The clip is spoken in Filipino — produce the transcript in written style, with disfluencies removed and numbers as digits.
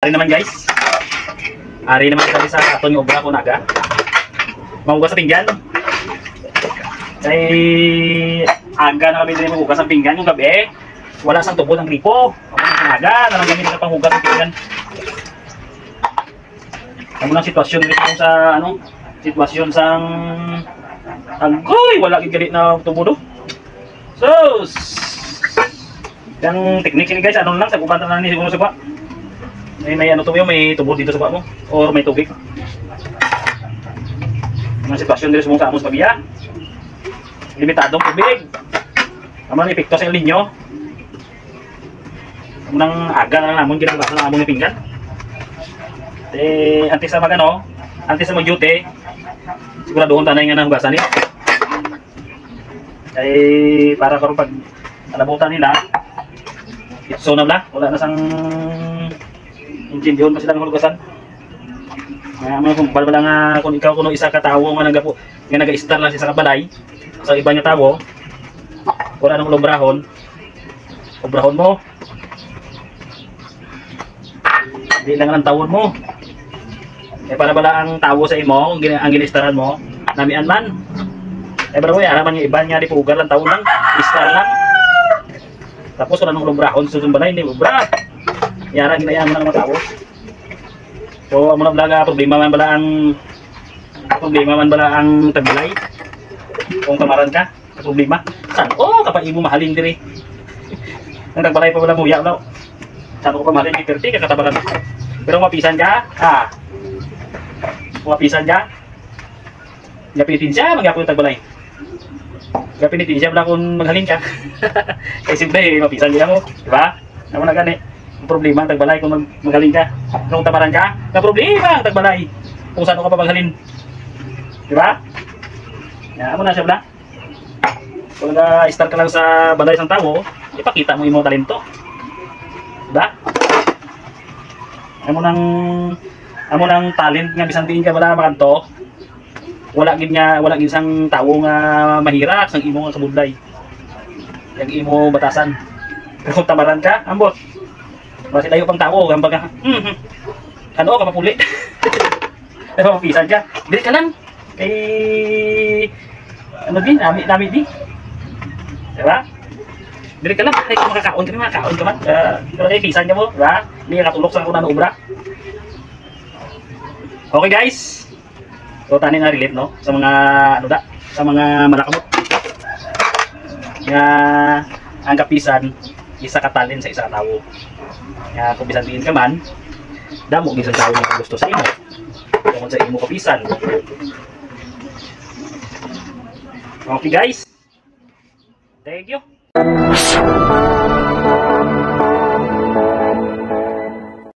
Ari naman guys. Ari naman kami sa aton yung obra ko naga. Mahugas sa pinggan. Ay aga na kami din mahugas ang pinggan yung gabi. Wala sang tubo ng gripo. Aga na lang kami na panghugas ang pinggan. Ano lang sitwasyon dito sa ano? Sitwasyon sang agoy, wala gid galit na tubo do. So, yang teknik ini guys, ano lang sa kubatan na ni siguro sa kuha. May ano to, may tubo dito sa kuha mo or may tubig. Mga sitwasyon dito sa amos pabiya. Limitadong tubig. Amo ni epekto sa linyo. Nang aga na lang namon ginabasa na amon ni pinggan. Antes sa magano, antes sa mag-duty, siguraduhon tanay nga nang hugasan ni. Para karon pag alabutan nila, itso na bla, wala na sang intindihon pa sila ng hugasan. May kung balbala nga kung ikaw kuno isa ka tawo nga naga-star lang sa balay sa iba nga tawo, wala nang obrahon mo. Di lang ang tawon mo. Para bala ang tawo sa imo, ang ginistaran mo, namian man. Pero mo yara man yung iba nga di pugar lang tawon lang, istar lang. Tapos wala nang lumbrahon susund balay ni ubra. Yara ginayaan mo lang mga tawo. So amo na blaga problema man bala ang tagbilay. Kung kamaran ka, problema. San kapag imo mahalin diri. Ang tagbalay pa wala mo ya daw. San ko pa mahalin ni 30 ka katabaran. Pero mapisan ka, mapisan ka. Gapitin siya, magyapon yung tagbalay. Gapitin siya, wala kung maghalin ka. Kaya simple, mapisan siya mo. Diba? Naman na gani. Ang problema ang tagbalay kung maghalin ka. Kung tamaran ka, ang problema ang tagbalay. Kung saan ka pa maghalin. Diba? Amo na siya bala. Kung nag-start ka lang sa balay ng tao, ipakita mo yung mga talento. Diba? Amo nang talent nga bisan tingin ka bala makanto. Wala gid sang tawo nga mahirap sang imo nga kabudlay. Yang imo batasan. Kung tamaran ka, ambot. Basi layo pang tawo, gambag ka. Ano ka mapuli. Pero mapisan ka. Dili ka lang. Kay ano din, nami di. Diba? Dili ka lang, kay makakaon ka man. Pero kay pisan ka mo, diba? Hindi ka katulok sa kuna na ubra. Okay guys. So tani na relate no sa mga sa mga malakamot. Nga ang kapisan isa ka talent sa isa ka tawo. Nga kung bisan tingin ka man, damo bisan tawo nga gusto sa imo. Kung sa imo kapisan. Okay guys. Thank you.